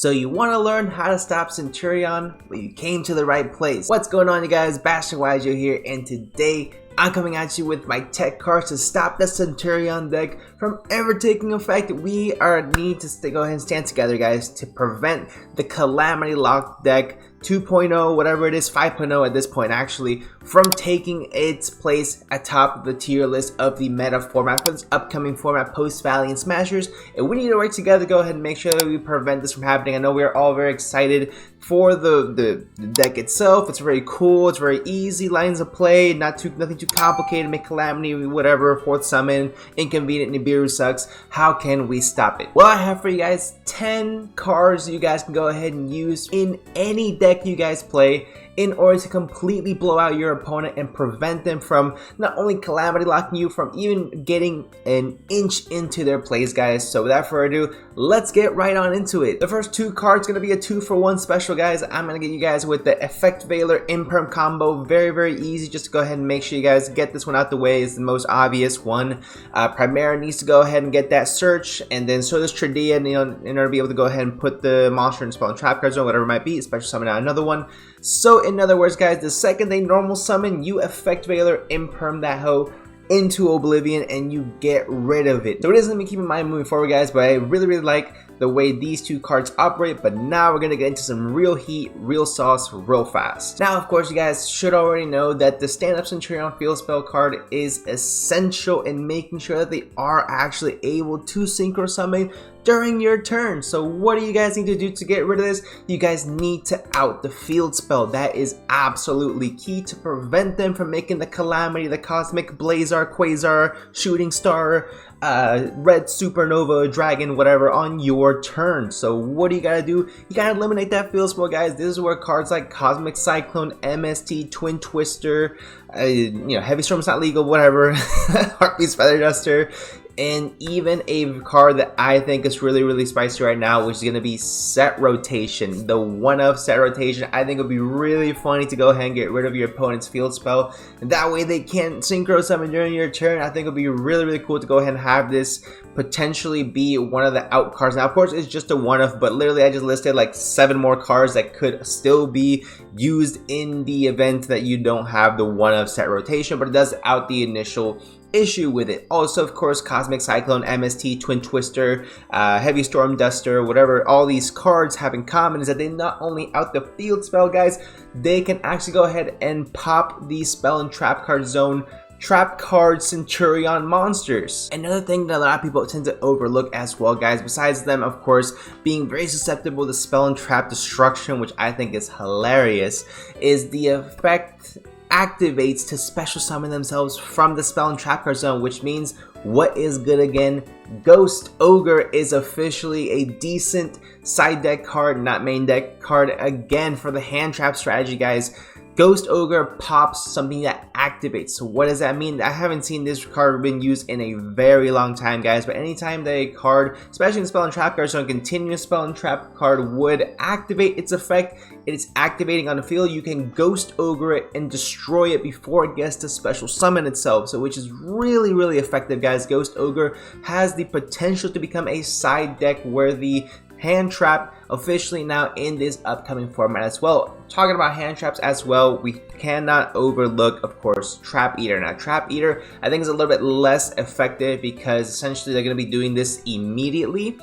So you want to learn how to stop Centurion? Well, you came to the right place. What's going on, you guys? Bashtianygo here, and today I'm coming at you with my tech cards to stop the Centurion deck from ever taking effect. We need to go ahead and stand together, guys, to prevent the Calamity Lock deck 2.0, whatever it is, 5.0 at this point actually, from taking its place atop the tier list of the meta format for this upcoming format post Valiant Smashers. And we need to work together to go ahead and make sure that we prevent this from happening. I know we are all very excited for the deck itself. It's very cool, it's very easy lines of play, nothing too complicated. Make Calamity, whatever, fourth summon, inconvenient, Nibiru sucks. How can we stop it? Well, I have for you guys 10 cards you guys can go ahead and use in any deck you guys play in order to completely blow out your opponent and prevent them from not only Calamity locking you, from even getting an inch into their plays, guys. So without further ado, let's get right on into it. The first two cards gonna be a 2-for-1 special, guys. I'm gonna get you guys with the Effect Veiler Imperm combo. Very easy. Just to go ahead and make sure you guys get this one out the way. It's the most obvious one. Primera needs to go ahead and get that search, and then so does Tradia, in order to be able to go ahead and put the monster and spell and trap cards on, whatever it might be, special summon out another one. So in other words, guys, the second they normal summon, you Effect Veiler Imperm that hoe into Oblivion and you get rid of it. So it is something to keep in mind moving forward, guys, but I really like the way these two cards operate. But now we're gonna get into some real heat, real sauce, real fast. Now, of course, you guys should already know that the stand-up Centurion field spell card is essential in making sure that they are actually able to synchro summon during your turn. So what do you guys need to do to get rid of this? You guys need to out the field spell. That is absolutely key to prevent them from making the Calamity, the Cosmic Blazar, Quasar, Shooting Star, Red Supernova, Dragon, whatever on your turn. So what do you gotta do? You gotta eliminate that field spell, guys. This is where cards like Cosmic Cyclone, MST, Twin Twister, Heavy Storm's not legal, whatever, Heartbeat's Feather Duster, and even a card that I think is really spicy right now, which is going to be Set Rotation. The one-of Set Rotation, I think it would be really funny to go ahead and get rid of your opponent's field spell, and that way they can't synchro summon during your turn. I think it would be really cool to go ahead and have this potentially be one of the out cards. Now, of course, it's just a one-of, but literally I just listed like 7 more cards that could still be used in the event that you don't have the one-of Set Rotation, but it does out the initial issue with it. Also, of course, Cosmic Cyclone, MST, Twin Twister, Heavy Storm Duster, whatever all these cards have in common is that they not only out the field spell, guys, they can actually go ahead and pop the spell and trap card zone trap card Centurion monsters. Another thing that a lot of people tend to overlook as well, guys, besides them, of course, being very susceptible to spell and trap destruction, which I think is hilarious, is the effect activates to special summon themselves from the spell and trap card zone, which means what is good again? Ghost Ogre is officially a decent side deck card, not main deck card again for the hand trap strategy, guys. Ghost Ogre pops something that activates. So what does that mean? I haven't seen this card been used in a very long time, guys, but anytime that a card, especially in the spell and trap card, so a continuous spell and trap card would activate its effect, it's activating on the field, you can Ghost Ogre it and destroy it before it gets to special summon itself. So which is really effective, guys. Ghost Ogre has the potential to become a side deck worthy hand trap officially now in this upcoming format as well. Talking about hand traps as well, we cannot overlook, of course, Trap Eater. Now, Trap Eater I think is a little bit less effective because essentially they're going to be doing this immediately.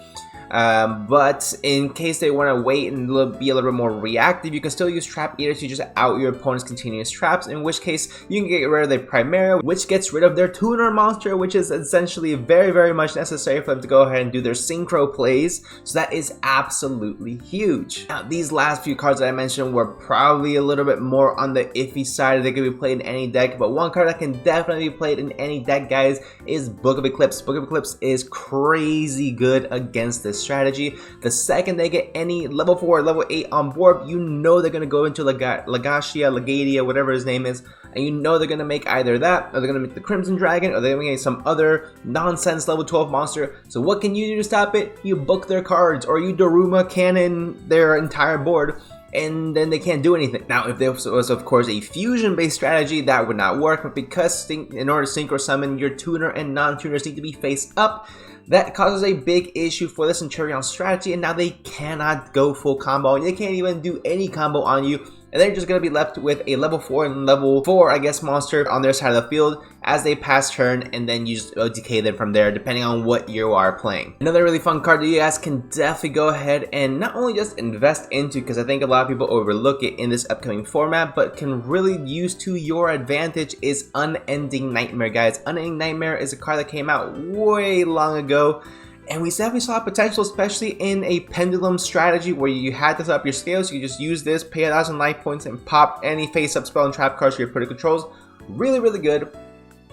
But in case they want to wait and be a little bit more reactive, you can still use Trap Eater to just out your opponent's continuous traps, in which case you can get rid of their Primera, which gets rid of their tuner monster, which is essentially very much necessary for them to go ahead and do their synchro plays. So that is absolutely huge. Now, these last few cards that I mentioned were probably a little bit more on the iffy side. They could be played in any deck, but one card that can definitely be played in any deck, guys, is Book of Eclipse. Book of Eclipse is crazy good against this strategy. The second they get any level 4 or level 8 on board, you know they're going to go into Legadia, whatever his name is, and you know they're going to make either that, or they're going to make the Crimson Dragon, or they're going to make some other nonsense level 12 monster. So what can you do to stop it? You book their cards, or you Daruma cannon their entire board, and then they can't do anything. Now, if there was, of course, a fusion-based strategy, that would not work, but because in order to synchro summon, your tuner and non-tuners need to be face up, that causes a big issue for the Centurion strategy, and now they cannot go full combo. They can't even do any combo on you, and they're just going to be left with a level 4 and level 4, I guess, monster on their side of the field as they pass turn, and then you just decay them from there depending on what you are playing. Another really fun card that you guys can definitely go ahead and not only just invest into, because I think a lot of people overlook it in this upcoming format, but can really use to your advantage, is Unending Nightmare, guys. Unending Nightmare is a card that came out way long ago, and we definitely saw potential, especially in a pendulum strategy where you had to set up your scales. You just use this, pay 1,000 life points, and pop any face-up spell and trap cards for your opponent controls. Really, really good.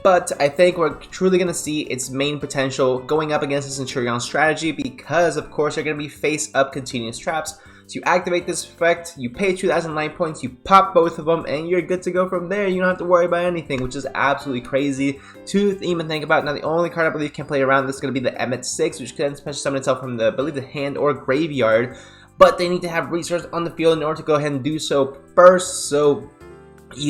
But I think we're truly going to see its main potential going up against the Centurion strategy, because of course you're going to be face-up continuous traps. So you activate this effect, you pay 2,000 life points, you pop both of them, and you're good to go from there. You don't have to worry about anything, which is absolutely crazy to even think about. Now, the only card I believe can play around this is going to be the Emmet 6, which can special summon itself from the, I believe, the hand or graveyard. But they need to have resources on the field in order to go ahead and do so first. So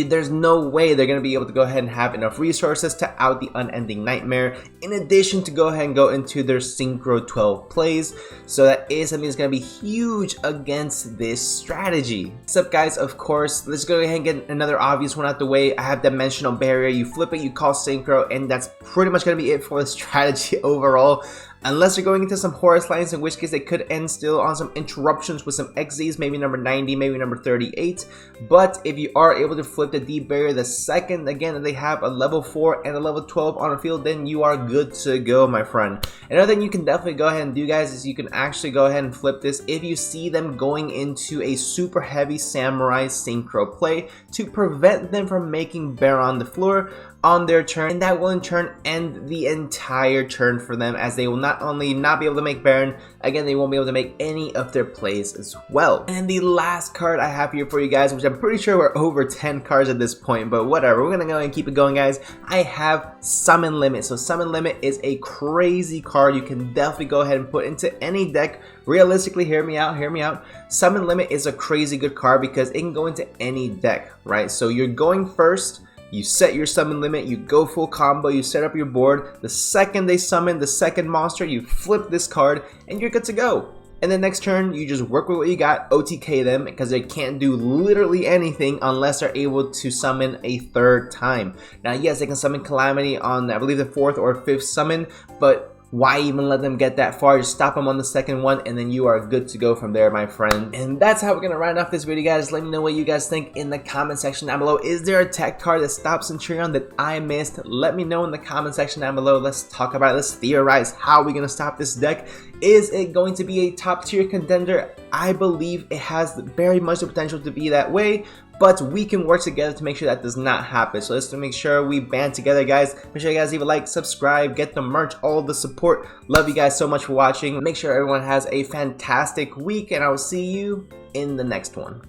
there's no way they're going to be able to go ahead and have enough resources to out the Unending Nightmare, in addition to go ahead and go into their Synchro 12 plays. So that is something that's going to be huge against this strategy. Next up, guys, of course, let's go ahead and get another obvious one out the way. I have Dimensional Barrier. You flip it, you call Synchro, and that's pretty much going to be it for the strategy overall. Unless you're going into some Horus lines, in which case they could end still on some interruptions with some XZs, maybe number 90, maybe number 38. But if you are able to flip the Deep Barrier the second, again, that they have a level 4 and a level 12 on the field, then you are good to go, my friend. Another thing you can definitely go ahead and do, guys, is you can actually go ahead and flip this if you see them going into a super heavy Samurai Synchro play to prevent them from making Baron the floor on their turn, and that will in turn end the entire turn for them, as they will not only not be able to make Baron, again, they won't be able to make any of their plays as well. And the last card I have here for you guys, which I'm pretty sure we're over 10 cards at this point, but whatever, we're gonna go and keep it going, guys. I have Summon Limit. So Summon Limit is a crazy card you can definitely go ahead and put into any deck. Realistically, hear me out. Summon Limit is a crazy good card because it can go into any deck, right? So you're going first, you set your summon limit, you go full combo, you set up your board. The second they summon the second monster, you flip this card, and you're good to go. And then next turn, you just work with what you got, OTK them, because they can't do literally anything unless they're able to summon a third time. Now, yes, they can summon Calamity on, I believe, the 4th or 5th summon, but why even let them get that far? Just stop them on the second one, and then you are good to go from there, my friend. And that's how we're gonna round off this video, guys. Let me know what you guys think in the comment section down below. Is there a tech card that stops Centurion that I missed? Let me know in the comment section down below. Let's talk about it. Let's theorize. How are we gonna stop this deck? Is it going to be a top tier contender? I believe it has very much the potential to be that way, but we can work together to make sure that does not happen. So let's make sure we band together, guys. Make sure you guys leave a like, subscribe, get the merch, all the support. Love you guys so much for watching. Make sure everyone has a fantastic week, and I will see you in the next one.